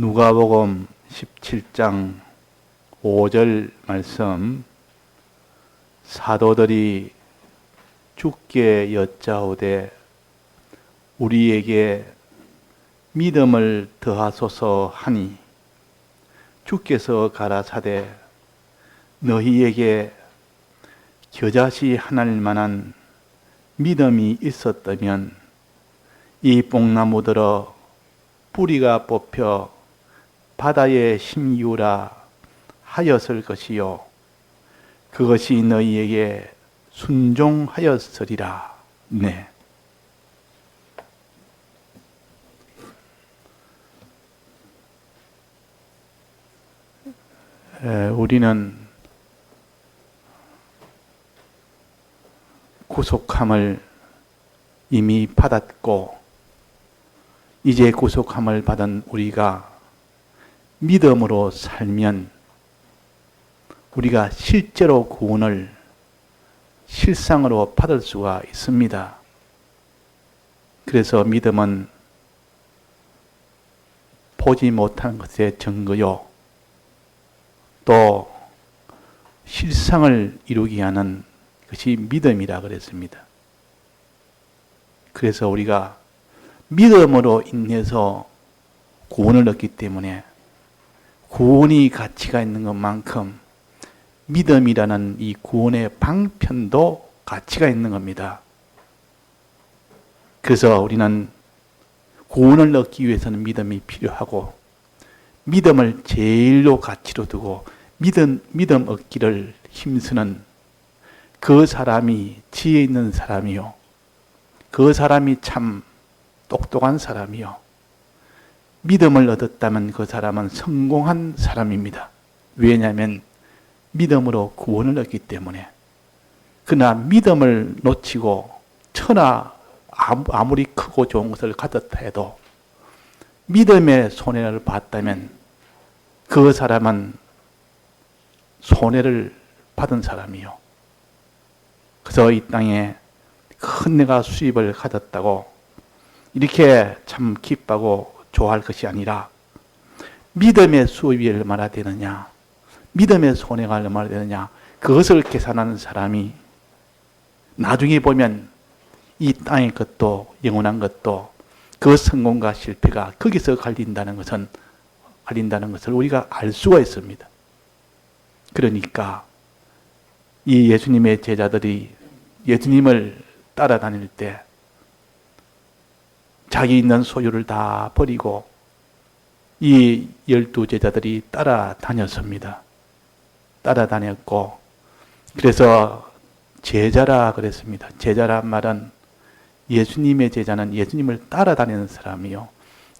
누가복음 17장 5절 말씀, 사도들이 주께 여짜오되 우리에게 믿음을 더하소서 하니 주께서 가라사대 너희에게 겨자씨 하나일 만한 믿음이 있었다면 이 뽕나무들어 뿌리가 뽑혀 바다에 심기우라 하였을 것이요 그것이 너희에게 순종하였으리라. 네. 우리는 구속함을 이미 받았고 이제 구속함을 받은 우리가 믿음으로 살면 우리가 실제로 구원을 실상으로 받을 수가 있습니다. 그래서 믿음은 보지 못한 것의 증거요, 또 실상을 이루게 하는 것이 믿음이라 그랬습니다. 그래서 우리가 믿음으로 인해서 구원을 얻기 때문에 구원이 가치가 있는 것만큼 믿음이라는 이 구원의 방편도 가치가 있는 겁니다. 그래서 우리는 구원을 얻기 위해서는 믿음이 필요하고 믿음을 제일로 가치로 두고 믿음 얻기를 힘쓰는 그 사람이 지혜 있는 사람이요, 그 사람이 참 똑똑한 사람이요, 믿음을 얻었다면 그 사람은 성공한 사람입니다. 왜냐하면 믿음으로 구원을 얻기 때문에. 그러나 믿음을 놓치고 천하 아무리 크고 좋은 것을 가졌다 해도 믿음의 손해를 봤다면 그 사람은 손해를 받은 사람이요. 그래서 이 땅에 큰 내가 수입을 가졌다고 이렇게 참 기뻐하고 좋아할 것이 아니라 믿음의 수입이 얼마나 되느냐, 믿음의 손해가 얼마나 되느냐, 그것을 계산하는 사람이 나중에 보면 이 땅의 것도 영원한 것도 그 성공과 실패가 거기서 갈린다는 것을 우리가 알 수가 있습니다. 그러니까 이 예수님의 제자들이 예수님을 따라다닐 때 자기 있는 소유를 다 버리고 이 12 제자들이 따라다녔습니다. 따라다녔고 그래서 제자라 그랬습니다. 제자란 말은 예수님의 제자는 예수님을 따라다니는 사람이요,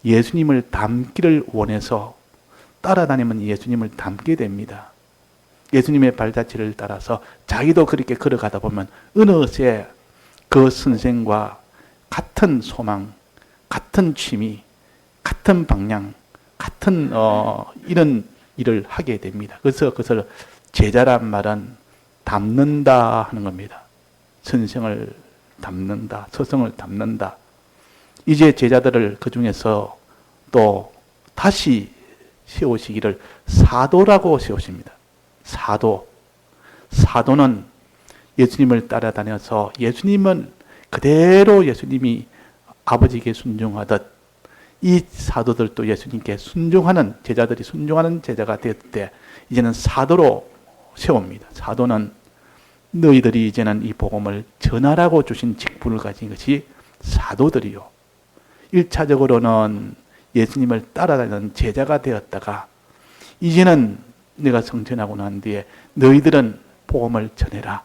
예수님을 닮기를 원해서 따라다니면 예수님을 닮게 됩니다. 예수님의 발자취를 따라서 자기도 그렇게 걸어가다 보면 어느새 그 선생과 같은 소망, 같은 취미, 같은 방향, 같은 이런 일을 하게 됩니다. 그래서 그것을 제자란 말은 닮는다 하는 겁니다. 선생을 닮는다, 스승을 닮는다. 이제 제자들을 그 중에서 또 다시 세우시기를 사도라고 세우십니다. 사도는 예수님을 따라다녀서 예수님은 그대로 예수님이 아버지에게 순종하듯 이 사도들도 예수님께 순종하는 제자들이 순종하는 제자가 되었을 때 이제는 사도로 세웁니다. 사도는 너희들이 이제는 이 복음을 전하라고 주신 직분을 가진 것이 사도들이요. 1차적으로는 예수님을 따라다니는 제자가 되었다가 이제는 내가 성천하고 난 뒤에 너희들은 복음을 전해라.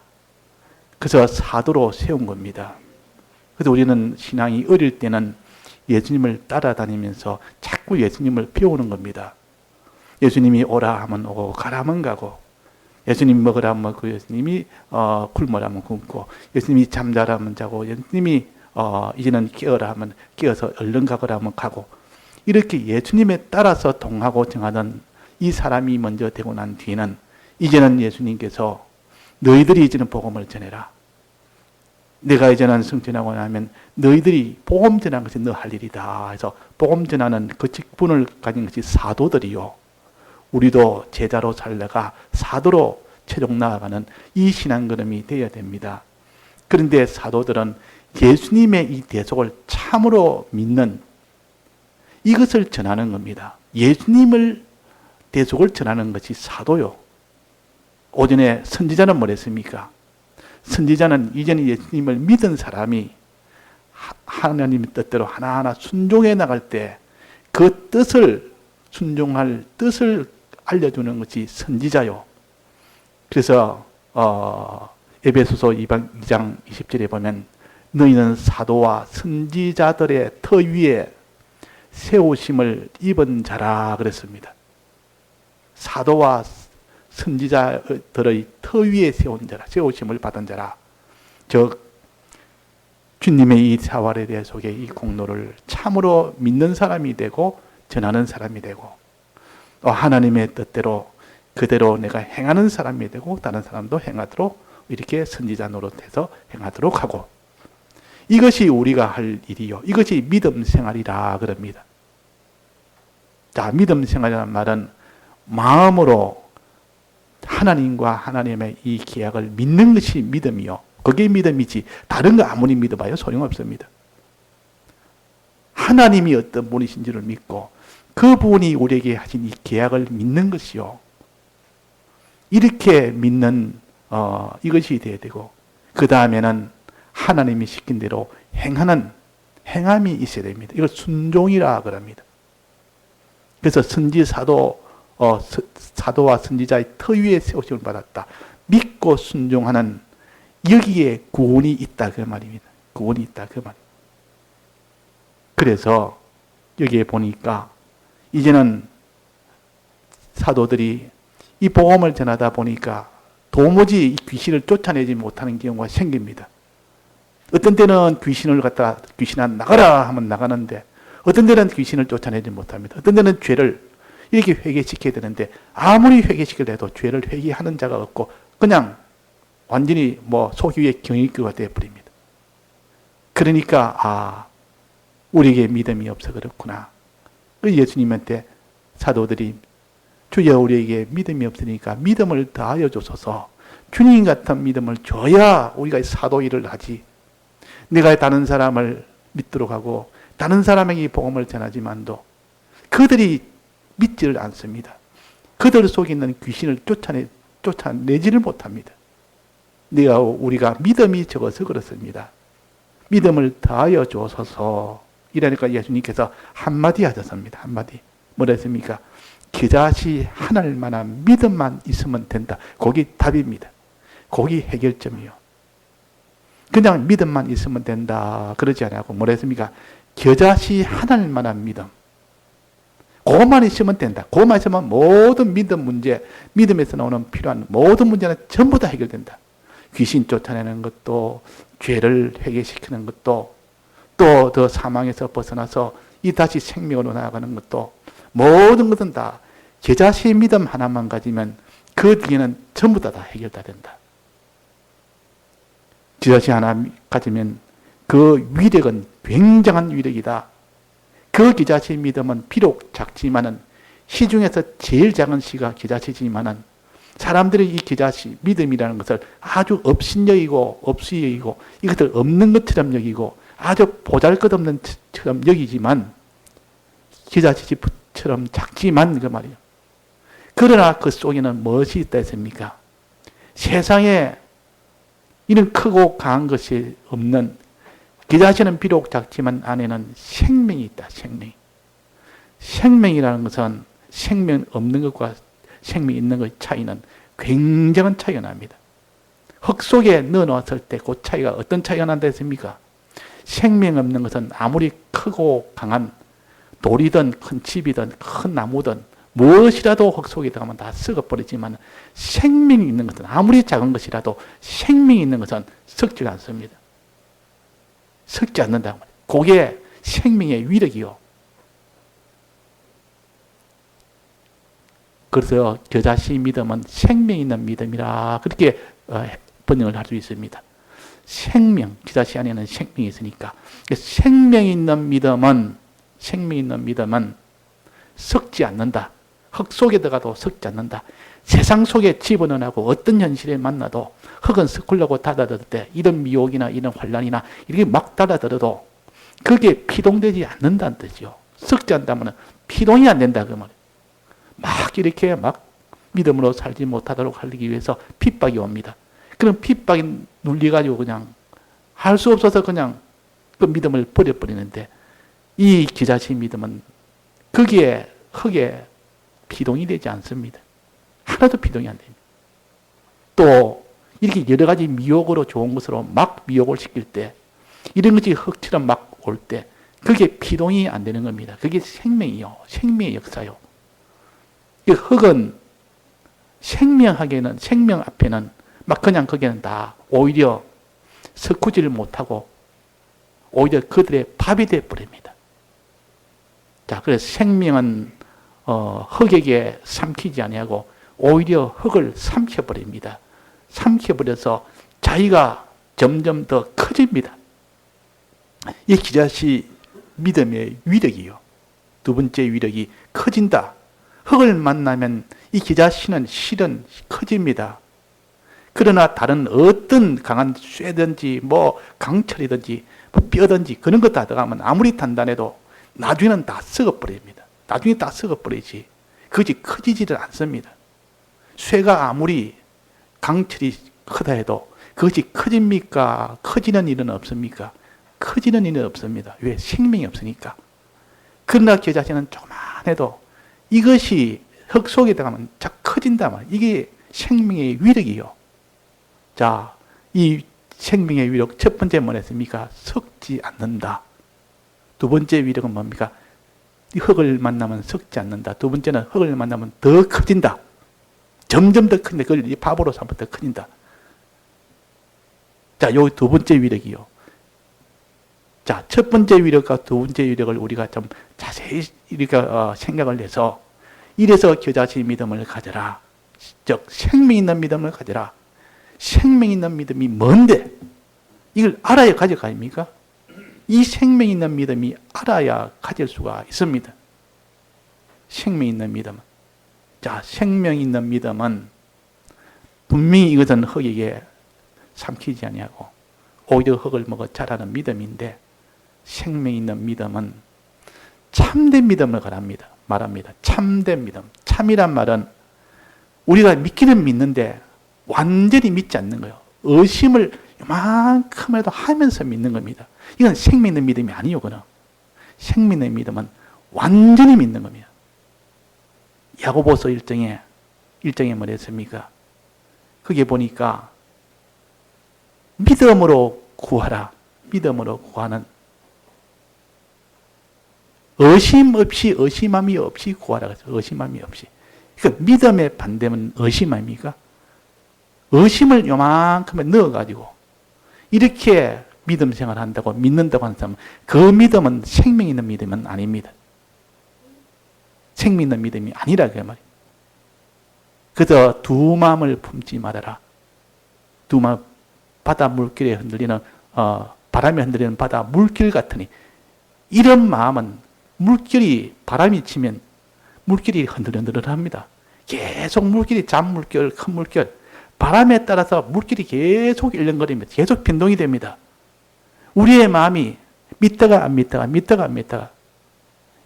그래서 사도로 세운 겁니다. 그래서 우리는 신앙이 어릴 때는 예수님을 따라다니면서 자꾸 예수님을 배우는 겁니다. 예수님이 오라 하면 오고 가라 하면 가고, 예수님이 먹으라 하면 먹고, 예수님이 굶으라 하면 굶고, 예수님이 잠자라 하면 자고, 예수님이 이제는 깨어라 하면 깨어서 얼른 가거라 하면 가고, 이렇게 예수님에 따라서 동하고 정하던 이 사람이 먼저 되고 난 뒤에는 이제는 예수님께서 너희들이 이제는 복음을 전해라. 내가 이제는 승천하고 나면 너희들이 복음 전하는 것이 너 할 일이다. 해서 복음 전하는 그 직분을 가진 것이 사도들이요. 우리도 제자로 살다가 사도로 최종 나아가는 이 신앙 걸음이 되어야 됩니다. 그런데 사도들은 예수님의 이 대속을 참으로 믿는 이것을 전하는 겁니다. 예수님을 대속을 전하는 것이 사도요. 오전에 선지자는 뭐랬습니까? 선지자는 이전에 예수님을 믿은 사람이 하나님의 뜻대로 하나하나 순종해 나갈 때 그 뜻을 순종할 뜻을 알려주는 것이 선지자요. 그래서 에베소서 2장 20절에 보면 너희는 사도와 선지자들의 터 위에 세우심을 입은 자라 그랬습니다. 사도와 선지자들의 터 위에 세운 자라, 세우심을 받은 자라. 즉 주님의 이 사활에 대해 속에 이 공로를 참으로 믿는 사람이 되고 전하는 사람이 되고 또 하나님의 뜻대로 그대로 내가 행하는 사람이 되고 다른 사람도 행하도록 이렇게 선지자 노릇해서 행하도록 하고 이것이 우리가 할 일이요. 이것이 믿음 생활이라 그럽니다. 자, 믿음 생활이라는 말은 마음으로 하나님과 하나님의 이 계약을 믿는 것이 믿음이요. 그게 믿음이지 다른 거 아무리 믿어봐요 소용없습니다. 하나님이 어떤 분이신지를 믿고 그분이 우리에게 하신 이 계약을 믿는 것이요. 이렇게 믿는 이것이 돼야 되고 그 다음에는 하나님이 시킨 대로 행하는 행함이 있어야 됩니다. 이걸 순종이라 그럽니다. 그래서 사도와 선지자의 터 위에 세우심을 받았다. 믿고 순종하는 여기에 구원이 있다 그 말입니다. 구원이 있다 그 말. 그래서 여기에 보니까 이제는 사도들이 이 복음을 전하다 보니까 도무지 이 귀신을 쫓아내지 못하는 경우가 생깁니다. 어떤 때는 귀신을 갖다 귀신아 나가라 하면 나가는데 어떤 때는 귀신을 쫓아내지 못합니다. 어떤 때는 죄를 이렇게 회개시켜야 되는데 아무리 회개시키려 해도 죄를 회개하는 자가 없고 그냥 완전히 소유의 경이교가 되어버립니다. 그러니까 우리에게 믿음이 없어 그렇구나. 예수님한테 사도들이 주여 우리에게 믿음이 없으니까 믿음을 더하여 주소서. 주님 같은 믿음을 줘야 우리가 사도 일을 하지. 내가 다른 사람을 믿도록 하고 다른 사람에게 복음을 전하지만도 그들이 믿지를 않습니다. 그들 속에 있는 귀신을 쫓아내지를 못합니다. 우리가 믿음이 적어서 그렇습니다. 믿음을 더하여 주소서. 이러니까 예수님께서 한마디 하셨습니다. 한마디. 뭐라 했습니까? 겨자씨 하늘만한 믿음만 있으면 된다. 거기 답입니다. 거기 해결점이요. 그냥 믿음만 있으면 된다. 그러지 않고 뭐라 했습니까? 겨자씨 하늘만한 믿음. 그것만 있으면 된다. 그것만 있으면 모든 믿음 문제, 믿음에서 나오는 필요한 모든 문제는 전부 다 해결된다. 귀신 쫓아내는 것도, 죄를 회개시키는 것도, 또 더 사망에서 벗어나서 이 다시 생명으로 나아가는 것도 모든 것은 다 겨자씨 믿음 하나만 가지면 그 뒤에는 전부 다 해결다 된다. 겨자씨 하나 가지면 그 위력은 굉장한 위력이다. 그 겨자씨 믿음은 비록 작지만은 시 중에서 제일 작은 시가 겨자씨지만은 사람들이 이 겨자씨 믿음이라는 것을 아주 업신여기고 업수여기고 이것을 없는 것처럼 여기고 아주 보잘것없는 것처럼 여기지만 겨자씨처럼 작지만 그 말이에요. 그러나 그 속에는 무엇이 있다 했습니까? 세상에 이런 크고 강한 것이 없는 겨자씨는 비록 작지만 안에는 생명이 있다. 생명이라는 것은 생명 없는 것과 생명이 있는 것의 차이는 굉장한 차이가 납니다. 흙 속에 넣어놨을 때 그 차이가 어떤 차이가 난다 했습니까? 생명 없는 것은 아무리 크고 강한 돌이든 큰 집이든 큰 나무든 무엇이라도 흙 속에 들어가면 다 썩어버리지만 생명이 있는 것은 아무리 작은 것이라도 생명이 있는 것은 썩지 않습니다. 썩지 않는다고 말이에요. 그게 생명의 위력이요. 그래서 겨자씨 믿음은 생명 있는 믿음이라 그렇게 번역을 할 수 있습니다. 생명, 기자씨 안에는 생명이 있으니까. 생명이 있는 믿음은 썩지 않는다. 흙 속에 들어가도 썩지 않는다. 세상 속에 집어넣고 어떤 현실에 만나도 흙은 썩으려고 닫아들을 때 이런 미혹이나 이런 환란이나 이렇게 막 닫아들어도 그게 피동되지 않는다는 뜻이요. 썩지 않다면 피동이 안 된다 그 말이에요. 막 이렇게 막 믿음으로 살지 못하도록 하기 위해서 핍박이 옵니다. 그럼 핍박이 눌려가지고 그냥 할 수 없어서 그냥 그 믿음을 버려버리는데 이 기자씨 믿음은 거기에 흙에 피동이 되지 않습니다. 하나도 피동이 안 됩니다. 또 이렇게 여러 가지 미혹으로 좋은 것으로 막 미혹을 시킬 때 이런 것이 흙처럼 막 올 때 그게 피동이 안 되는 겁니다. 그게 생명이요. 생명의 역사요. 흙은 생명 앞에는 막 그냥 거기는 다 오히려 섞지를 못하고 오히려 그들의 밥이 되어버립니다. 자, 그래서 생명은 흙에게 삼키지 아니하고 오히려 흙을 삼켜버립니다. 삼켜버려서 자기가 점점 더 커집니다. 이 기자씨 믿음의 위력이요. 두 번째 위력이 커진다. 흙을 만나면 이 기자씨는 실은 커집니다. 그러나 다른 어떤 강한 쇠든지 뭐 강철이든지 뭐 뼈든지 그런 것 다 들어가면 아무리 단단해도 나중에는 다 썩어버립니다. 나중에 다 썩어버리지. 그것이 커지지를 않습니다. 쇠가 아무리 강철이 크다 해도 그것이 커집니까? 커지는 일은 없습니까? 커지는 일은 없습니다. 왜? 생명이 없으니까. 그러나 그 자신은 조그만해도 이것이 흙 속에 들어가면 자꾸 커진단 말이에요. 이게 생명의 위력이요. 자, 이 생명의 위력 첫 번째 뭐랬습니까? 썩지 않는다. 두 번째 위력은 뭡니까? 이 흙을 만나면 썩지 않는다. 두 번째는 흙을 만나면 더 커진다. 점점 더 큰데 그걸 밥으로 삼으면 더 커진다. 자, 요 두 번째 위력이요. 자, 첫 번째 위력과 두 번째 위력을 우리가 좀 자세히 이렇게 생각을 해서 이래서 겨자씨 믿음을 가져라. 즉 생명 있는 믿음을 가져라. 생명 있는 믿음이 뭔데? 이걸 알아야 가질 거 아닙니까? 이 생명 있는 믿음이 알아야 가질 수가 있습니다. 생명 있는 믿음. 자, 생명 있는 믿음은 분명히 이것은 흙에게 삼키지 아니하고 오히려 흙을 먹어 자라는 믿음인데 생명 있는 믿음은 참된 믿음을 말합니다. 참된 믿음. 참이란 말은 우리가 믿기는 믿는데 완전히 믿지 않는 거예요. 의심을 요만큼이라도 하면서 믿는 겁니다. 이건 생명 있는 믿음이 아니요. 그는 생명 있는 믿음은 완전히 믿는 겁니다. 야고보서 1장에 뭐라 했습니까? 거기에 보니까 믿음으로 구하라. 믿음으로 구하는 의심함이 없이 구하라. 의심함이 없이. 그러니까 믿음의 반대는 의심 아닙니까? 의심을 요만큼에 넣어가지고 이렇게 믿음 생활을 한다고 믿는다고 하는 사람은 그 믿음은 생명 있는 믿음은 아닙니다. 생명 있는 믿음이 아니라 그 말이에요. 그저 두 마음을 품지 말아라. 두 마음, 바다 물길에 흔들리는 바람에 흔들리는 바다 물길 같으니 이런 마음은 물결이 바람이 치면 물길이 흔들흔들합니다. 계속 물길이 잔물결, 큰 물결, 바람에 따라서 물길이 계속 일렁거립니다. 계속 변동이 됩니다. 우리의 마음이 믿다가 안 믿다가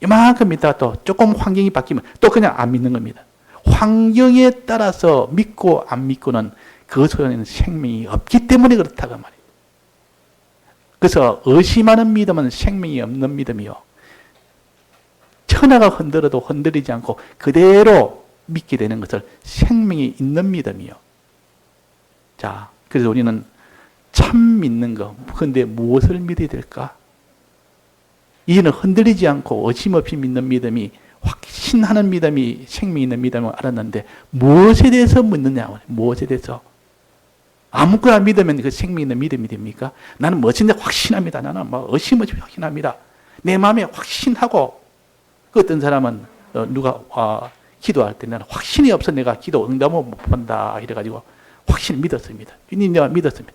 이만큼 믿다가 또 조금 환경이 바뀌면 또 그냥 안 믿는 겁니다. 환경에 따라서 믿고 안 믿고는 그 속에는 생명이 없기 때문에 그렇다고 말이에요. 그래서 의심하는 믿음은 생명이 없는 믿음이요. 천하가 흔들어도 흔들리지 않고 그대로 믿게 되는 것을 생명이 있는 믿음이요. 자, 그래서 우리는 참 믿는 거. 그런데 무엇을 믿어야 될까? 이제는 흔들리지 않고 의심 없이 믿는 믿음이 확신하는 믿음이 생명 있는 믿음을 알았는데 무엇에 대해서 믿느냐? 무엇에 대해서? 아무거나 믿으면 그 생명 있는 믿음이 됩니까? 나는 무엇인데 확신합니다. 나는 뭐 의심 없이 확신합니다. 내 마음에 확신하고 그 어떤 사람은 누가 기도할 때 나는 확신이 없어 내가 기도 응답을 못 본다 이래가지고 확신을 믿었습니다. 내가 믿었습니다.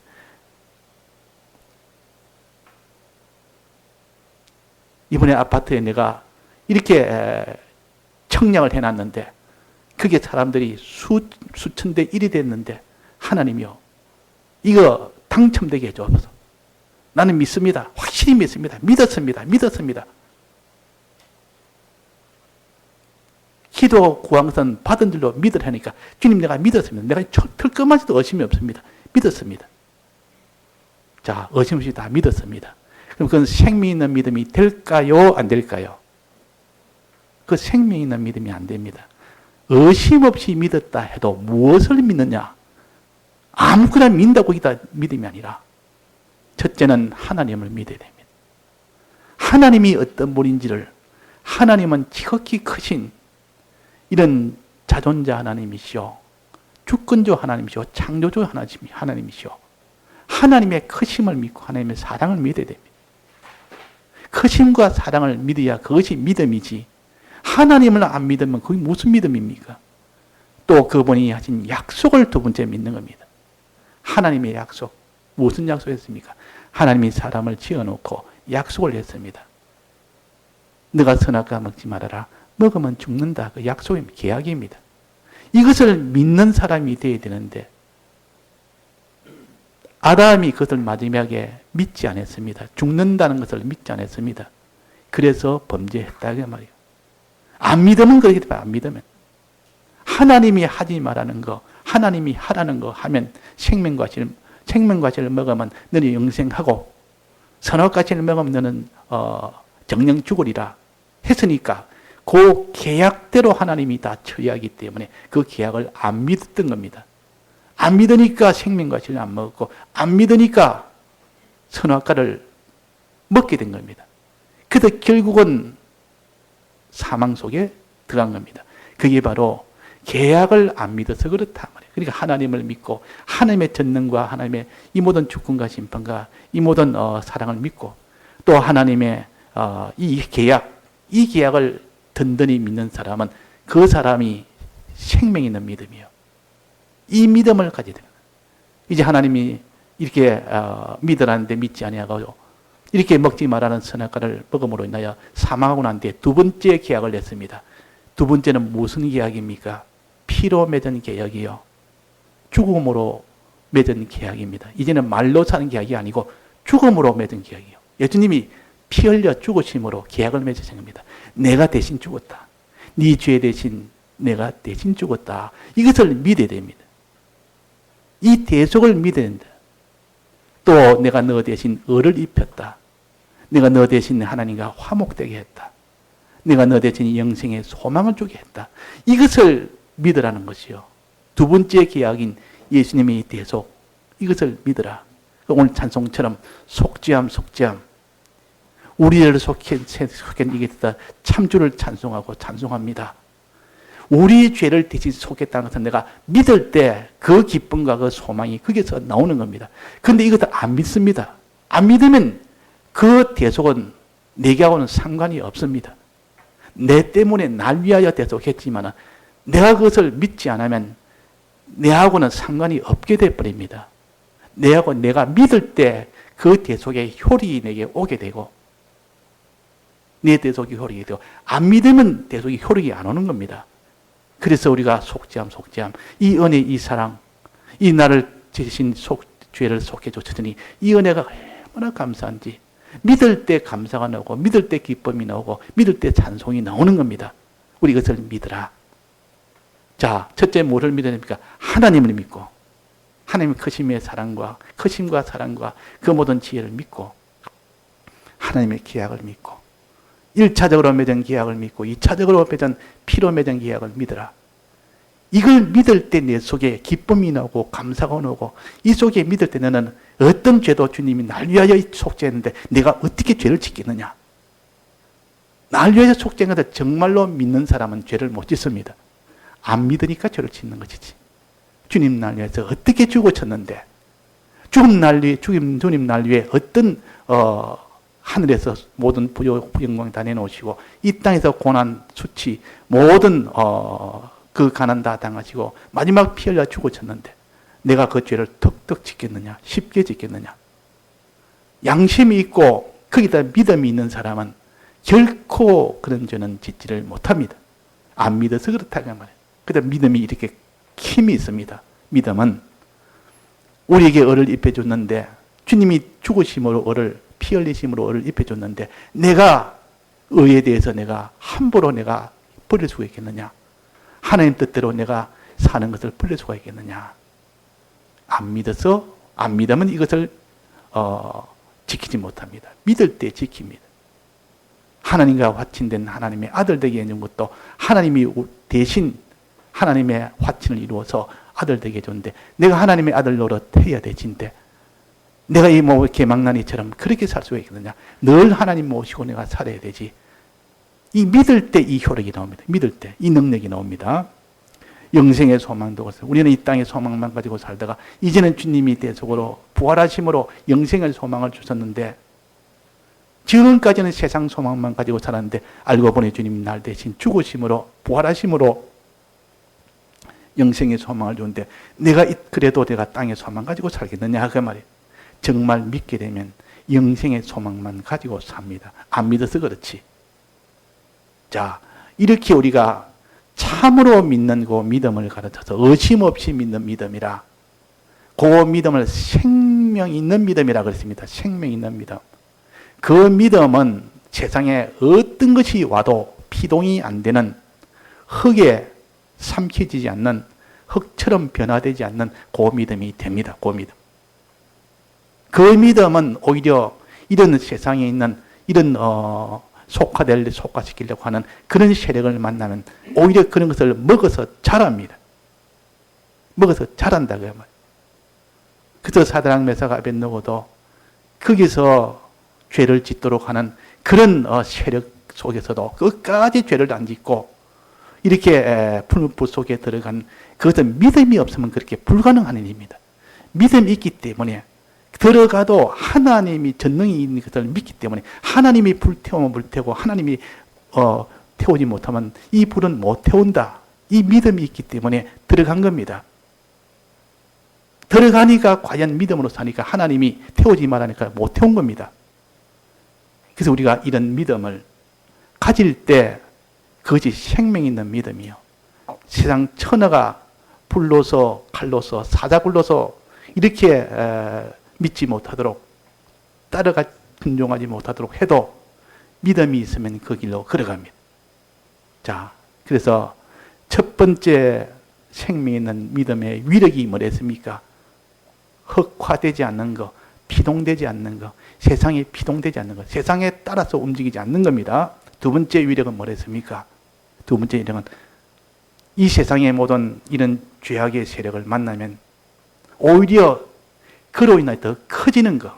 이번에 아파트에 내가 이렇게 청약을 해놨는데 그게 사람들이 수천 대 1이 됐는데 하나님이요, 이거 당첨되게 해줘서 나는 믿습니다. 확실히 믿습니다. 믿었습니다. 기도 구항선 받은 줄로 믿으라니까 주님 내가 믿었습니다. 내가 틀끔하지도 의심이 없습니다. 믿었습니다. 자, 의심 없이 다 믿었습니다. 그럼 그건 생명 있는 믿음이 될까요? 안 될까요? 그 생명 있는 믿음이 안 됩니다. 의심 없이 믿었다 해도 무엇을 믿느냐? 아무거나 믿는다고 이다 믿음이 아니라 첫째는 하나님을 믿어야 됩니다. 하나님이 어떤 분인지를, 하나님은 지극히 크신 이런 자존자 하나님이시오, 주권조 하나님이시오, 창조조 하나님이시오. 하나님의 크심을 믿고 하나님의 사랑을 믿어야 됩니다. 크심과 사랑을 믿어야 그것이 믿음이지, 하나님을 안 믿으면 그게 무슨 믿음입니까? 또 그분이 하신 약속을 두 번째 믿는 겁니다. 하나님의 약속, 무슨 약속했습니까? 하나님이 사람을 지어놓고 약속을 했습니다. 너가 선악과 먹지 말아라. 먹으면 죽는다. 그 약속입니다. 계약입니다. 이것을 믿는 사람이 되어야 되는데 아담이 그것을 마지막에 믿지 않았습니다. 죽는다는 것을 믿지 않았습니다. 그래서 범죄했다 그 말이에요. 안 믿으면 그렇게 돼요. 안 믿으면 하나님이 하지 말라는 거, 하나님이 하라는 거 하면 생명과실을 먹으면 너는 영생하고 선악과실을 먹으면 너는 정령 죽으리라 했으니까 그 계약대로 하나님이 다 처리하기 때문에 그 계약을 안 믿었던 겁니다. 안 믿으니까 생명과실을 안 먹었고 안 믿으니까 선악과를 먹게 된 겁니다. 그래서 결국은 사망 속에 들어간 겁니다. 그게 바로 계약을 안 믿어서 그렇단 말이에요. 그러니까 하나님을 믿고 하나님의 전능과 하나님의 이 모든 주권과 심판과 이 모든 사랑을 믿고 또 하나님의 이 계약을 든든히 믿는 사람은 그 사람이 생명 있는 믿음이에요. 이 믿음을 가져야 돼요. 이제 하나님이 이렇게 믿으라는데 믿지 아니하고 이렇게 먹지 말라는 선악과를 먹음으로 인하여 사망하고 난 뒤에 두 번째 계약을 냈습니다. 두 번째는 무슨 계약입니까? 피로 맺은 계약이요. 죽음으로 맺은 계약입니다. 이제는 말로 사는 계약이 아니고 죽음으로 맺은 계약이요. 예수님이 피 흘려 죽으심으로 계약을 맺으신 겁니다. 내가 대신 죽었다. 네 죄 대신 내가 대신 죽었다. 이것을 믿어야 됩니다. 이 대속을 믿어야 된다. 또 내가 너 대신 의를 입혔다. 내가 너 대신 하나님과 화목되게 했다. 내가 너 대신 영생의 소망을 주게 했다. 이것을 믿으라는 것이요. 두 번째 계약인 예수님의 대속, 이것을 믿으라. 오늘 찬송처럼 속죄함 우리를 속한 이게 됐다. 참주를 찬송합니다. 우리 죄를 대신 속했다는 것은 내가 믿을 때 그 기쁨과 그 소망이 거기서 나오는 겁니다. 그런데 이것도 안 믿습니다. 안 믿으면 그 대속은 내게하고는 상관이 없습니다. 내 때문에 날 위하여 대속했지만 내가 그것을 믿지 않으면 내하고는 상관이 없게 되어버립니다. 내가 믿을 때 그 대속의 효력이 내게 오게 되고 내 대속이 효력이 되고 안 믿으면 대속이 효력이 안 오는 겁니다. 그래서 우리가 속죄함 이 은혜 이 사랑 이 나를 대신 죄를 속해 줬으니 이 은혜가 얼마나 감사한지 믿을 때 감사가 나오고 믿을 때 기쁨이 나오고 믿을 때 찬송이 나오는 겁니다. 우리 이것을 믿으라. 자, 첫째 뭐를 믿어야 됩니까? 하나님을 믿고 하나님의 크심과 사랑과 그 모든 지혜를 믿고 하나님의 계약을 믿고 1차적으로 맺은 계약을 믿고 2차적으로 맺은 피로 맺은 계약을 믿으라. 이걸 믿을 때 내 속에 기쁨이 나오고 감사가 나오고 이 속에 믿을 때 너는 어떤 죄도 주님이 날 위하여 속죄했는데 내가 어떻게 죄를 짓겠느냐. 날 위하여 속죄한 것을 정말로 믿는 사람은 죄를 못 짓습니다. 안 믿으니까 죄를 짓는 것이지. 주님 날 위해서 어떻게 죽으셨는데 주님 날 위해 어떤 하늘에서 모든 영광 다 내놓으시고 이 땅에서 고난, 수치 모든 그 가난 다 당하시고 마지막 피 흘려 죽으셨는데 내가 그 죄를 턱턱 짓겠느냐, 쉽게 짓겠느냐. 양심이 있고 거기다 믿음이 있는 사람은 결코 그런 죄는 짓지를 못합니다. 안 믿어서 그렇다고 말이에요. 그런데 믿음이 이렇게 힘이 있습니다. 믿음은 우리에게 을을 입혀줬는데 주님이 죽으심으로 을을 피 흘리심으로 을을 입혀줬는데 내가 의에 대해서 내가 함부로 내가 버릴 수가 있겠느냐? 하나님 뜻대로 내가 사는 것을 버릴 수가 있겠느냐? 안 믿어서 안 믿으면 이것을 지키지 못합니다. 믿을 때 지킵니다. 하나님과 화친된 하나님의 아들 되게 해준 것도 하나님이 대신 하나님의 화친을 이루어서 아들 되게 해줬는데 내가 하나님의 아들 노릇해야 되지인데 내가 이 뭐 개망나니처럼 그렇게 살 수가 있겠느냐? 늘 하나님 모시고 내가 살아야 되지. 이 믿을 때 이 효력이 나옵니다. 믿을 때 이 능력이 나옵니다. 영생의 소망도 그렇습니다. 우리는 이 땅의 소망만 가지고 살다가 이제는 주님이 대속으로 부활하심으로 영생의 소망을 주셨는데 지금까지는 세상 소망만 가지고 살았는데 알고 보니 주님이 날 대신 죽으심으로 부활하심으로 영생의 소망을 주는데 내가 그래도 내가 땅의 소망 가지고 살겠느냐 그 말이에요. 정말 믿게 되면 영생의 소망만 가지고 삽니다. 안 믿어서 그렇지. 자, 이렇게 우리가 참으로 믿는 그 믿음을 가르쳐서 의심 없이 믿는 믿음이라 그 믿음을 생명 있는 믿음이라 그랬습니다. 생명 있는 믿음. 그 믿음은 세상에 어떤 것이 와도 피동이 안 되는 흙에 삼켜지지 않는 흙처럼 변화되지 않는 그 믿음이 됩니다. 그 믿음. 그 믿음은 오히려 이런 세상에 있는 이런 속화시키려고 하는 그런 세력을 만나면 오히려 그런 것을 먹어서 자랍니다. 먹어서 자란다 그 말이에요. 그래서 사드락 메삭 아벳느고도 거기서 죄를 짓도록 하는 그런 세력 속에서도 끝까지 죄를 안 짓고 이렇게 풀무불 속에 들어간 그것은 믿음이 없으면 그렇게 불가능한 일입니다. 믿음이 있기 때문에 들어가도 하나님이 전능이 있는 것을 믿기 때문에 하나님이 불태우면 불태우고 하나님이 태우지 못하면 이 불은 못 태운다. 이 믿음이 있기 때문에 들어간 겁니다. 들어가니까 과연 믿음으로 사니까 하나님이 태우지 말라니까 못 태운 겁니다. 그래서 우리가 이런 믿음을 가질 때 그것이 생명 있는 믿음이요. 세상 천하가 불로서 칼로서 사자굴로서 이렇게 믿지 못하도록 따라가 순종하지 못하도록 해도 믿음이 있으면 그 길로 걸어갑니다. 자, 그래서 첫 번째 생명 있는 믿음의 위력이 뭐랬습니까? 흑화되지 않는 것, 피동되지 않는 것, 세상에 피동되지 않는 것, 세상에 따라서 움직이지 않는 겁니다. 두 번째 위력은 뭐랬습니까? 두 번째 위력은 이 세상의 모든 이런 죄악의 세력을 만나면 오히려 그로 인하여 더 커지는 것.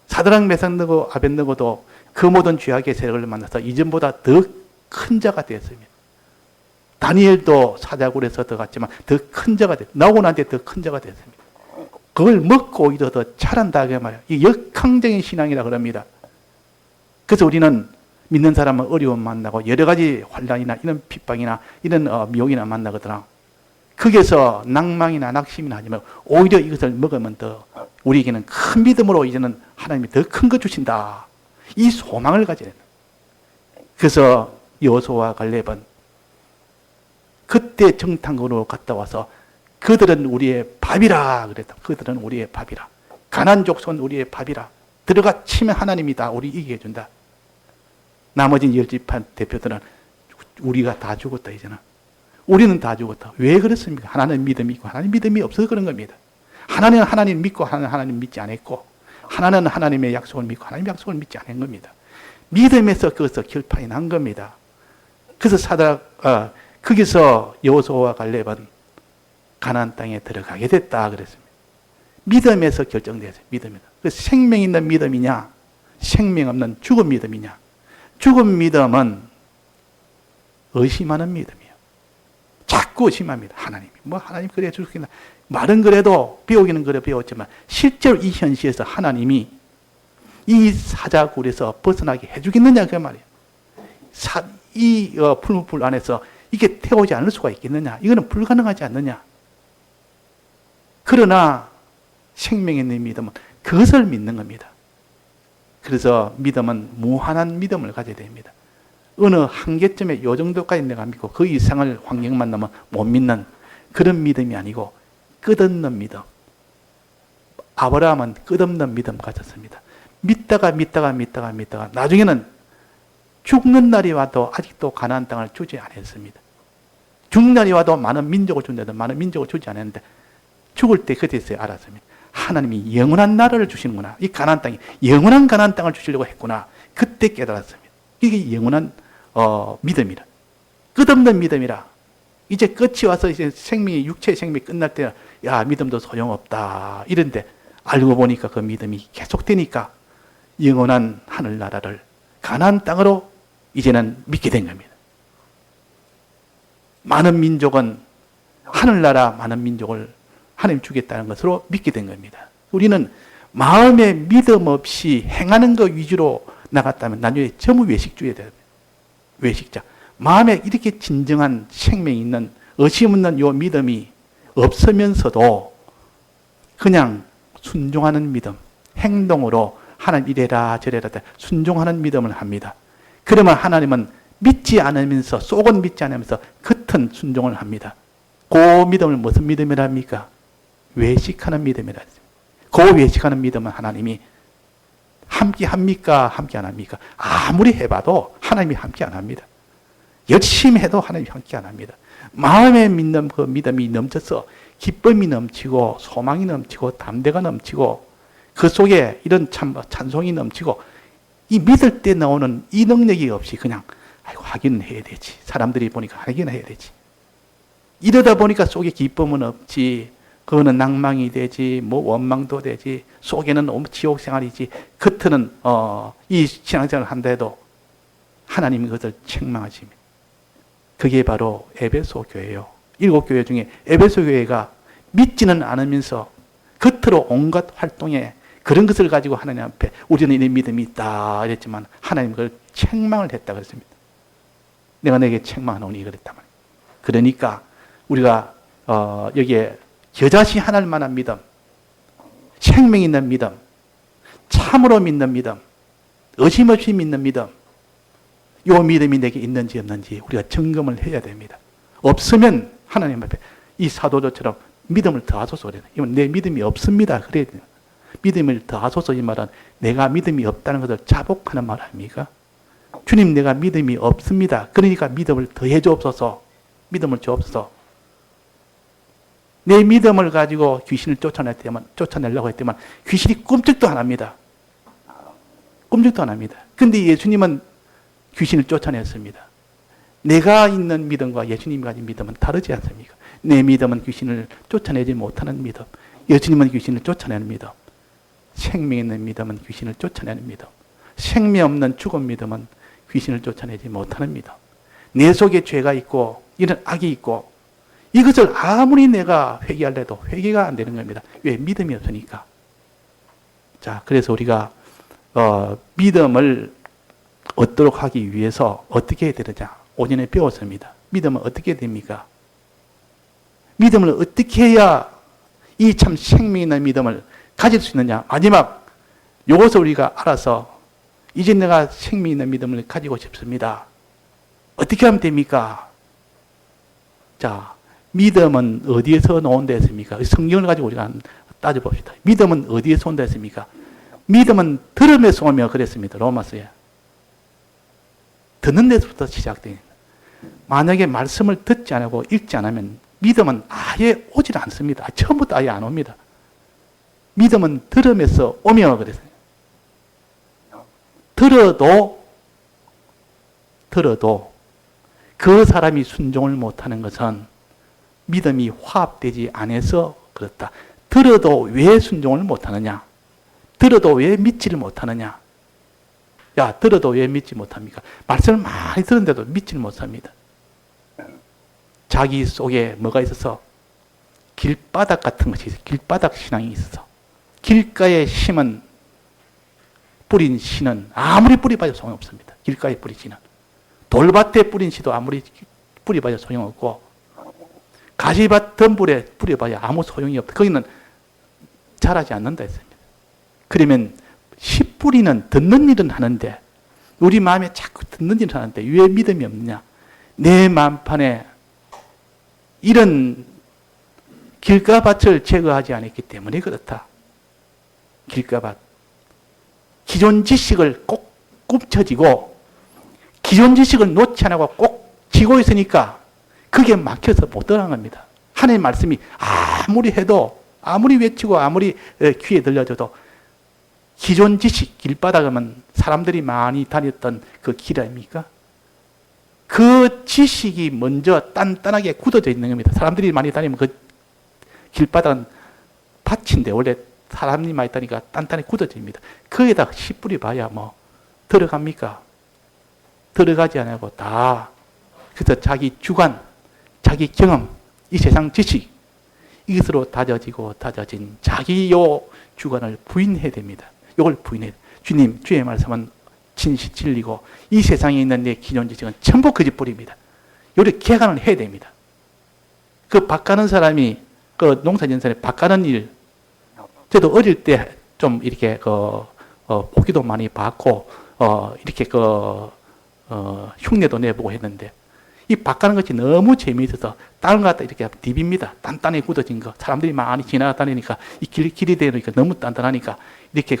사드락 메삭 아벳느고도 그 모든 죄악의 세력을 만나서 이전보다 더 큰 자가 되었습니다. 다니엘도 사자굴에서 들어갔지만 더 큰 자가 됐습니다. 나오고 난 뒤에 더 큰 자가 됐습니다. 그걸 먹고 오히려 더 자란다 그 말이에요. 이 역항적인 신앙이라 그럽니다. 그래서 우리는 믿는 사람은 어려움 만나고 여러 가지 환난이나 이런 핍박이나 이런 미혹이나 만나거든요. 거기에서 낭망이나 낙심이나 하지만 오히려 이것을 먹으면 더 우리에게는 큰 믿음으로 이제는 하나님이 더 큰 거 주신다. 이 소망을 가져야 된다. 그래서 여호수아와 갈렙은 그때 정탐으로 갔다 와서 그들은 우리의 밥이라 그랬다. 그들은 우리의 밥이라. 가난 족속은 우리의 밥이라. 들어가 치면 하나님이 다 우리 이기게 해준다. 나머지 10지파 대표들은 우리가 다 죽었다 이제는. 우리는 다 죽었다. 왜 그렇습니까? 하나님 믿음이 있고 하나님 믿음이 없어서 그런 겁니다. 하나님은 하나님 믿고 하나는 하나님 믿지 않았고 하나는 하나님의 약속을 믿고 하나님의 약속을 믿지 않은 겁니다. 믿음에서 거기서 결판이 난 겁니다. 그래서 거기서 여호수아와 갈렙은 가나안 땅에 들어가게 됐다 그랬습니다. 믿음에서 결정되었어요. 믿음이다. 그래서 생명 있는 믿음이냐, 생명 없는 죽은 믿음이냐. 죽은 믿음은 의심하는 믿음이에요. 자꾸 의심합니다. 하나님이 하나님 그래 주겠나. 말은 그래도 배우기는 그래 배웠지만 실제로 이 현실에서 하나님이 이 사자굴에서 벗어나게 해주겠느냐 그 말이에요. 이 풀무불 안에서 이게 태우지 않을 수가 있겠느냐. 이거는 불가능하지 않느냐. 그러나 생명 있는 믿음은 그것을 믿는 겁니다. 그래서 믿음은 무한한 믿음을 가져야 됩니다. 어느 한계점에 요 정도까지 내가 믿고 그 이상을 환경만 넘어 못 믿는 그런 믿음이 아니고 끝없는 믿음. 아브라함은 끝없는 믿음 가졌습니다. 믿다가 나중에는 죽는 날이 와도 아직도 가나안 땅을 주지 않았습니다. 죽는 날이 와도 많은 민족을 준다도 많은 민족을 주지 않았는데 죽을 때 그때서야 알았습니다. 하나님이 영원한 나라를 주시는구나. 이 가나안 땅이 영원한 가나안 땅을 주시려고 했구나. 그때 깨달았습니다. 이게 영원한 믿음이라. 끝없는 믿음이라. 이제 끝이 와서 이제 생명이 육체의 생명이 끝날 때 야, 믿음도 소용없다. 이런데 알고 보니까 그 믿음이 계속되니까 영원한 하늘나라를 가나안 땅으로 이제는 믿게 된 겁니다. 많은 민족은 하늘나라 많은 민족을 하나님 주겠다는 것으로 믿게 된 겁니다. 우리는 마음에 믿음 없이 행하는 것 위주로 나갔다면 나중에 전부 외식주의가 됩니다. 외식자. 마음에 이렇게 진정한 생명이 있는 의심 없는 요 믿음이 없으면서도 그냥 순종하는 믿음, 행동으로 하나님 이래라 저래라 순종하는 믿음을 합니다. 그러면 하나님은 믿지 않으면서 속은 믿지 않으면서 겉은 순종을 합니다. 그 믿음을 무슨 믿음이라 합니까? 외식하는 믿음이라 합니다. 그 외식하는 믿음은 하나님이 함께 합니까? 함께 안 합니까? 아무리 해봐도 하나님이 함께 안 합니다. 열심히 해도 하나님이 함께 안 합니다. 마음에 믿는 그 믿음이 넘쳐서 기쁨이 넘치고 소망이 넘치고 담대가 넘치고 그 속에 이런 찬송이 넘치고 이 믿을 때 나오는 이 능력이 없이 그냥 아이고 하기는 해야 되지. 사람들이 보니까 하기는 해야 되지. 이러다 보니까 속에 기쁨은 없지. 그거는 낭망이 되지. 뭐 원망도 되지. 속에는 지옥 생활이지. 겉은 이 신앙생활을 한다 해도 하나님이 그것을 책망하십니다. 그게 바로 에베소 교회예요. 7교회 중에 에베소 교회가 믿지는 않으면서 겉으로 온갖 활동에 그런 것을 가지고 하나님 앞에 우리는 이 믿음이 있다 이랬지만 하나님 그걸 책망을 했다 그랬습니다. 내가 내게 책망하노니 그랬단 말이에요. 그러니까 우리가 여기에 겨자씨 하나님 만한 믿음, 생명 있는 믿음, 참으로 믿는 믿음, 의심 없이 믿는 믿음, 요 믿음이 내게 있는지 없는지 우리가 점검을 해야 됩니다. 없으면 하나님 앞에 이 사도들처럼 믿음을 더하소서 그래요. 이건 내 믿음이 없습니다. 그래야 돼요. 믿음을 더하소서 이 말은 내가 믿음이 없다는 것을 자복하는 말 아닙니까? 주님 내가 믿음이 없습니다. 그러니까 믿음을 더해 주옵소서. 믿음을 주옵소서. 내 믿음을 가지고 귀신을 쫓아내려고 했더만 귀신이 꼼짝도 안 합니다. 꼼짝도 안 합니다. 근데 예수님은 귀신을 쫓아냈습니다. 내가 있는 믿음과 예수님이 가진 믿음은 다르지 않습니까? 내 믿음은 귀신을 쫓아내지 못하는 믿음. 예수님은 귀신을 쫓아내는 믿음. 생명 있는 믿음은 귀신을 쫓아내는 믿음. 생명 없는 죽은 믿음은 귀신을 쫓아내지 못하는 믿음. 내 속에 죄가 있고 이런 악이 있고 이것을 아무리 내가 회개하려도 회개가 안 되는 겁니다. 왜? 믿음이 없으니까. 자, 그래서 우리가 믿음을 얻도록 하기 위해서 어떻게 해야 되느냐? 오전에 배웠습니다. 믿음은 어떻게 됩니까? 믿음을 어떻게 해야 이 참 생명 있는 믿음을 가질 수 있느냐? 마지막 이것을 우리가 알아서 이제 내가 생명 있는 믿음을 가지고 싶습니다. 어떻게 하면 됩니까? 자, 믿음은 어디에서 나온다 했습니까? 성경을 가지고 우리가 따져봅시다. 믿음은 어디에서 온다 했습니까? 믿음은 들음에서 오며 그랬습니다. 로마서에. 듣는 데서부터 시작됩니다. 만약에 말씀을 듣지 않고 읽지 않으면 믿음은 아예 오질 않습니다. 처음부터 아예 안 옵니다. 믿음은 들음에서 오며 그랬어요. 들어도 그 사람이 순종을 못하는 것은 믿음이 화합되지 않아서 그렇다. 들어도 왜 순종을 못하느냐? 들어도 왜 믿지를 못하느냐? 야, 들어도 왜 믿지 못합니까? 말씀을 많이 들었는데도 믿지를 못합니다. 자기 속에 뭐가 있어서 길바닥 같은 것이 있어요. 길바닥 신앙이 있어서. 길가에 심은 뿌린 씨는 아무리 뿌리봐도 소용없습니다. 길가에 뿌린 씨는. 돌밭에 뿌린 씨도 아무리 뿌리봐도 소용없고 가시밭 덤불에 뿌려봐야 아무 소용이 없다. 거기는 자라지 않는다 했습니다. 그러면 10% 씨뿌리는 듣는 일은 하는데 우리 마음에 자꾸 듣는 일을 하는데 왜 믿음이 없느냐? 내 마음판에 이런 길가밭을 제거하지 않았기 때문에 그렇다. 길가밭. 기존 지식을 꼭 굽혀지고 기존 지식을 놓지 않고 꼭 쥐고 있으니까 그게 막혀서 못 들어간 겁니다. 하나님의 말씀이 아무리 해도 아무리 외치고 아무리 귀에 들려줘도 기존 지식, 길바닥은 사람들이 많이 다녔던 그 길 아닙니까? 그 지식이 먼저 단단하게 굳어져 있는 겁니다. 사람들이 많이 다니면 그 길바닥은 밭인데 원래 사람이 많이 다니까 단단히 굳어집니다. 거기에다 씨 뿌려봐야 뭐 들어갑니까? 들어가지 않고 다 그래서 자기 주관, 자기 경험, 이 세상 지식 이것으로 다져진 자기 요 주관을 부인해야 됩니다. 이걸 부인해야 돼요. 주님, 주의 말씀은 진리고 이 세상에 있는 내 기존 지식은 전부 거짓불입니다. 요리 개간을 해야 됩니다. 그 밭 가는 사람이 그 농사 짓는 사람이 밭 가는 일 저도 어릴 때 좀 이렇게 보기도 많이 봤고 이렇게 흉내도 내보고 했는데 이 밭 가는 것이 너무 재미있어서 땅을 갖다 이렇게 디빕니다. 단단히 굳어진 거. 사람들이 많이 지나다니니까 이 길이 되니까 너무 단단하니까 이렇게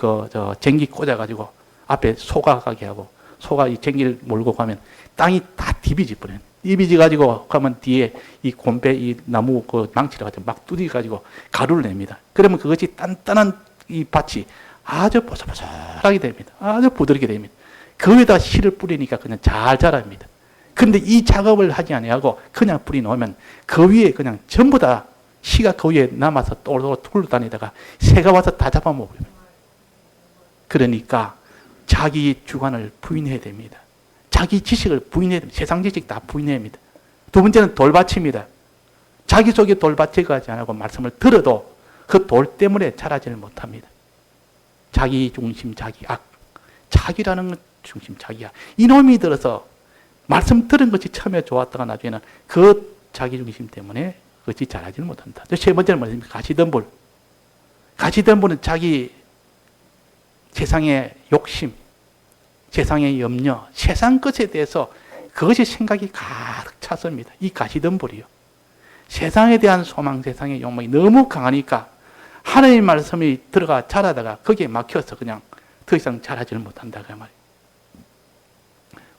쟁기 꽂아가지고 앞에 소가 가게 하고 소가 이 쟁기를 몰고 가면 땅이 다 디비지 버려요. 디비지 가지고 가면 뒤에 이 곰배, 이 나무 망치를 가지고 막 두드려 가지고 가루를 냅니다. 그러면 그것이 단단한 이 밭이 아주 보슬보슬하게 됩니다. 아주 부드럽게 됩니다. 그 위에다 씨를 뿌리니까 그냥 잘 자랍니다. 그런데 이 작업을 하지 아니하고 그냥 뿌리 놓으면 그 위에 그냥 전부 다 씨가 그 위에 남아서 또르르 굴러다니다가 새가 와서 다 잡아먹어요. 그러니까 자기 주관을 부인해야 됩니다. 자기 지식을 부인해야 됩니다. 세상 지식 다 부인해야 합니다. 두 번째는 돌밭입니다. 자기 속에 돌밭 제거하지 않고 말씀을 들어도 그 돌 때문에 자라지를 못합니다. 자기 중심, 자기 악. 자기라는 건 중심, 자기야. 이놈이 들어서 말씀 들은 것이 처음에 좋았다가 나중에는 그 자기 중심 때문에 그것이 자라지를 못한다. 세 번째는 뭐냐면 가시덤불. 가시덤불은 자기 세상의 욕심, 세상의 염려, 세상 것에 대해서 그것이 생각이 가득 찼습니다. 이 가시덤불이요. 세상에 대한 소망, 세상의 욕망이 너무 강하니까 하나님의 말씀이 들어가 자라다가 거기에 막혀서 그냥 더 이상 자라지를 못한다 그 말이에요.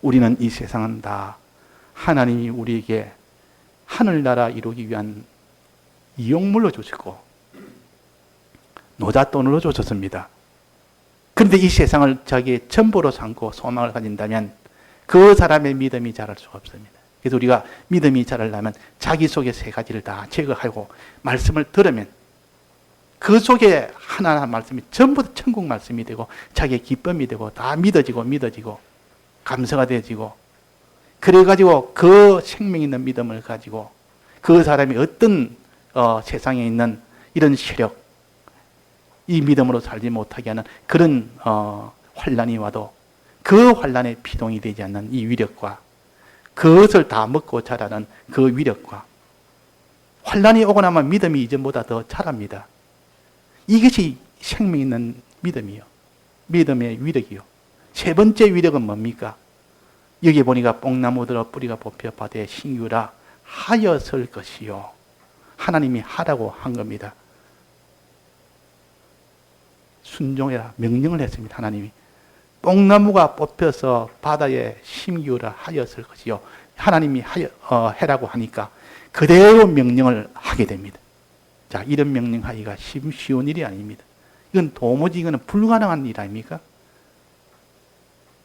우리는 이 세상은 다 하나님이 우리에게 하늘나라 이루기 위한 이용물로 주시고 노잣돈으로 주셨습니다. 그런데 이 세상을 자기의 전부로 삼고 소망을 가진다면 그 사람의 믿음이 자랄 수가 없습니다. 그래서 우리가 믿음이 자라려면 자기 속에 세 가지를 다 제거하고 말씀을 들으면 그 속에 하나하나 말씀이 전부 천국 말씀이 되고 자기의 기쁨이 되고 다 믿어지고 감사가 되어지고 그래가지고 그 생명 있는 믿음을 가지고 그 사람이 어떤 세상에 있는 이런 세력 이 믿음으로 살지 못하게 하는 그런 환난이 와도 그 환난에 피동이 되지 않는 이 위력과 그것을 다 먹고 자라는 그 위력과 환난이 오고 나면 믿음이 이전보다 더 자랍니다. 이것이 생명 있는 믿음이요. 믿음의 위력이요. 세 번째 위력은 뭡니까? 여기 보니까 뽕나무들어 뿌리가 뽑혀 바다에 신유라 하였을 것이요. 하나님이 하라고 한 겁니다. 순종해라 명령을 했습니다. 하나님이 뽕나무가 뽑혀서 바다에 심기우라 하였을 것이요. 하나님이 해라고 하니까 그대로 명령을 하게 됩니다. 자, 이런 명령하기가 쉬운 일이 아닙니다. 이건 도무지 이거는 불가능한 일 아닙니까?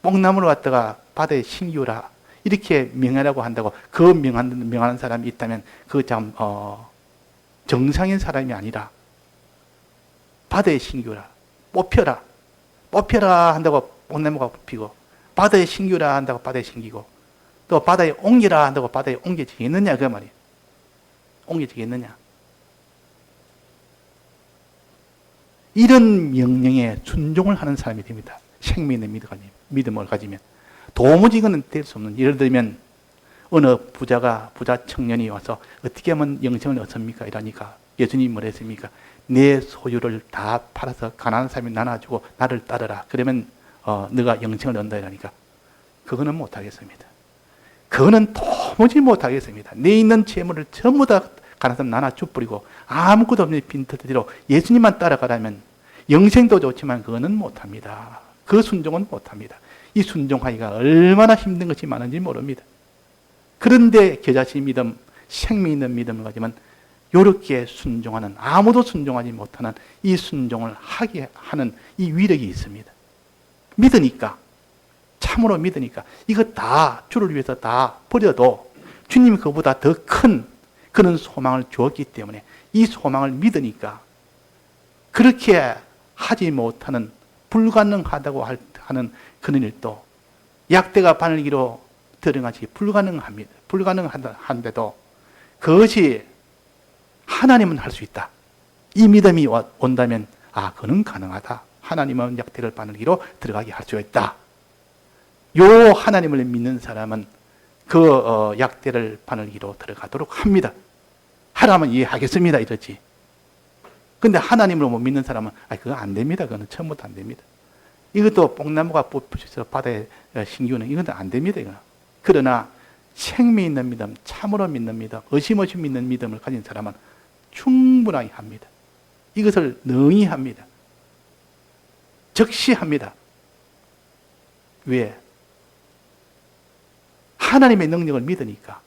뽕나무를 갖다가 바다에 심기우라 이렇게 명하라고 한다고 그 명하는 사람이 있다면 그 참 정상인 사람이 아니라 바다에 심기우라 뽑혀라 한다고 뽕나무가 뽑히고 바다에 심기우라 한다고 바다에 심기고 또 바다에 옮기라 한다고 바다에 옮겨지겠느냐 그 말이에요. 옮겨지겠느냐. 이런 명령에 순종을 하는 사람이 됩니다. 생명 있는 믿음을 가지면 도무지 이거는 될 수 없는. 예를 들면 어느 부자 청년이 와서 어떻게 하면 영생을 얻습니까? 이러니까 예수님이 뭐랬습니까? 내 소유를 다 팔아서 가난한 사람이 나눠주고 나를 따르라. 그러면 너가 영생을 얻는다 이러니까 그거는 못하겠습니다. 그거는 도무지 못하겠습니다. 내 있는 재물을 전부 다 가나서 나눠 줘버리고 아무것도 없는 빈털터리로 예수님만 따라가라면 영생도 좋지만 그거는 못합니다. 그 순종은 못합니다. 이 순종하기가 얼마나 힘든 것이 많은지 모릅니다. 그런데 겨자씨 믿음, 생명 있는 믿음을 가지면 이렇게 순종하는, 아무도 순종하지 못하는 이 순종을 하게 하는 이 위력이 있습니다. 믿으니까, 참으로 믿으니까 이거 다 주를 위해서 다 버려도 주님이 그보다 더 큰 그런 소망을 주었기 때문에 이 소망을 믿으니까 그렇게 하지 못하는, 불가능하다고 하는 그런 일도 약대가 바늘기로 들어가지 불가능합니다. 불가능한데도 그것이 하나님은 할 수 있다. 이 믿음이 온다면 그는 가능하다. 하나님은 약대를 바늘기로 들어가게 할 수 있다. 요 하나님을 믿는 사람은 그 약대를 바늘기로 들어가도록 합니다. 하나님은 이해하겠습니다 이러지. 근데 하나님을 못 믿는 사람은 그거 안 됩니다. 그거는 처음부터 안 됩니다. 이것도 뽕나무가 뽑혀서 바다에 신기우는 이건 안 됩니다. 이거. 그러나 생명 있는 믿음, 참으로 믿는 믿음, 의심 없이 믿는 믿음을 가진 사람은 충분하게 합니다. 이것을 능히 합니다. 적시합니다. 왜? 하나님의 능력을 믿으니까.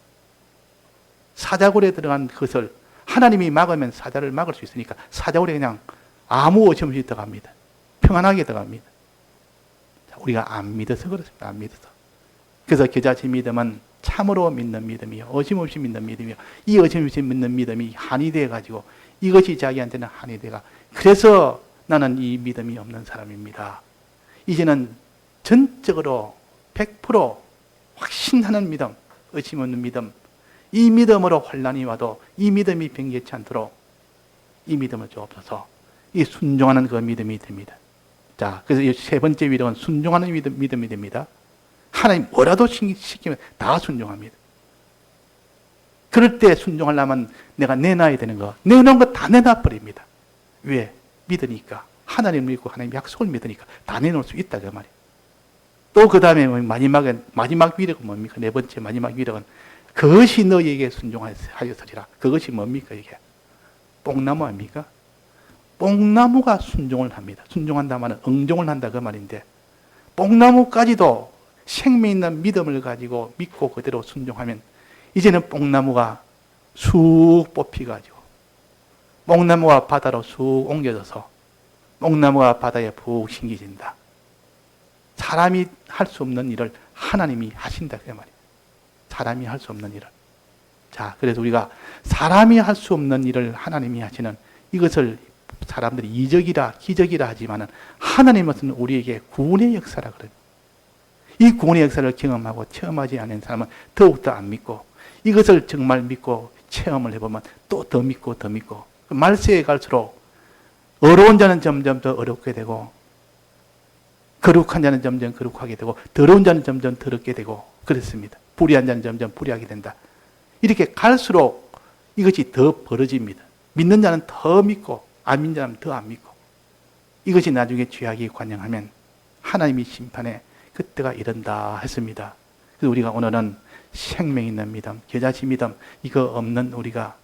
사자굴에 들어간 것을 하나님이 막으면 사자를 막을 수 있으니까 사자굴에 그냥 아무 오점 없이 들어갑니다. 평안하게 들어갑니다. 우리가 안 믿어서 그렇습니다. 안 믿어서. 그래서 겨자씨 믿음은 참으로 믿는 믿음이요, 의심 없이 믿는 믿음이요. 이 의심 없이 믿는 믿음이 한이 돼가지고 이것이 자기한테는 한이 돼가. 그래서 나는 이 믿음이 없는 사람입니다. 이제는 전적으로 100% 확신하는 믿음, 의심 없는 믿음, 이 믿음으로 혼란이 와도 이 믿음이 변개치 않도록 이 믿음을 주옵소서. 이 순종하는 그 믿음이 됩니다. 자, 그래서 세 번째 위력은 순종하는 믿음이 됩니다. 하나님 뭐라도 시키면 다 순종합니다. 그럴 때 순종하려면 내가 내놔야 되는 거, 내놓은 거 다 내놔버립니다. 왜? 믿으니까. 하나님을 믿고 하나님 약속을 믿으니까 다 내놓을 수 있다 그 말이에요. 또 그 다음에 마지막 위력은 뭡니까? 네 번째 마지막 위력은 그것이 너희에게 순종하였으리라. 그것이 뭡니까 이게? 뽕나무 아닙니까? 뽕나무가 순종을 합니다. 순종한다 말은 응종을 한다 그 말인데, 뽕나무까지도 생명 있는 믿음을 가지고 믿고 그대로 순종하면 이제는 뽕나무가 쑥 뽑히가지고 뽕나무가 바다로 쑥 옮겨져서 뽕나무가 바다에 푹 심겨진다. 사람이 할 수 없는 일을 하나님이 하신다 그 말이에요. 사람이 할 수 없는 일을. 자, 그래서 우리가 사람이 할 수 없는 일을 하나님이 하시는 이것을 사람들이 이적이라 기적이라 하지만은 하나님은 우리에게 구원의 역사라 그래요. 이 구원의 역사를 경험하고 체험하지 않은 사람은 더욱더 안 믿고, 이것을 정말 믿고 체험을 해보면 또 더 믿고 더 믿고, 말세에 갈수록 어려운 자는 점점 더 어렵게 되고, 거룩한 자는 점점 거룩하게 되고, 더러운 자는 점점 더럽게 되고 그렇습니다. 불의한 자는 점점 불의하게 된다. 이렇게 갈수록 이것이 더 벌어집니다. 믿는 자는 더 믿고 안 믿는 자는 더 안 믿고, 이것이 나중에 죄악이 관영하면 하나님이 심판에 그때가 이른다 했습니다. 그래서 우리가 오늘은 생명 있는 믿음, 겨자씨 믿음, 이거 없는 우리가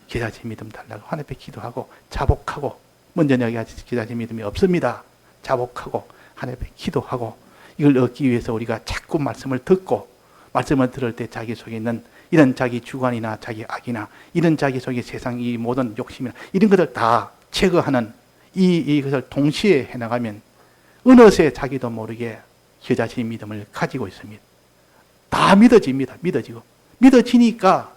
겨자씨 믿음 달라고 하나님 앞에 기도하고 자복하고, 먼저 내가 겨자씨 믿음이 없습니다. 자복하고 하나님 앞에 기도하고, 이걸 얻기 위해서 우리가 자꾸 말씀을 듣고, 말씀을 들을 때 자기 속에 있는 이런 자기 주관이나 자기 악이나 이런 자기 속에 세상 이 모든 욕심이나 이런 것들 다 제거하는 이것을 동시에 해나가면 어느새 자기도 모르게 겨자씨 믿음을 가지고 있습니다. 다 믿어집니다. 믿어지니까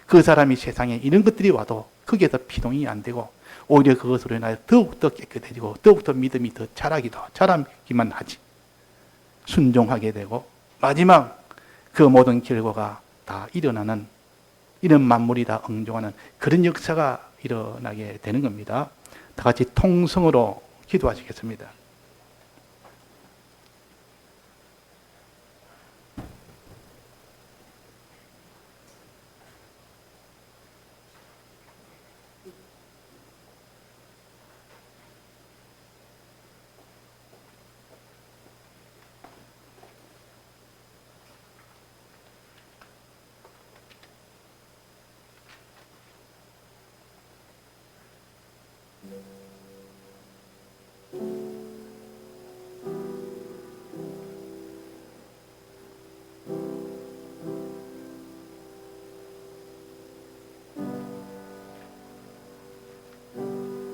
그 사람이 세상에 이런 것들이 와도 거기에서 피동이 안 되고 오히려 그것으로 인하여 더욱더 깨끗해지고 더욱더 믿음이 더 자라기만 하지. 순종하게 되고 마지막 그 모든 결과가 다 일어나는, 이런 만물이 다 응종하는 그런 역사가 일어나게 되는 겁니다. 다 같이 통성으로 기도하시겠습니다.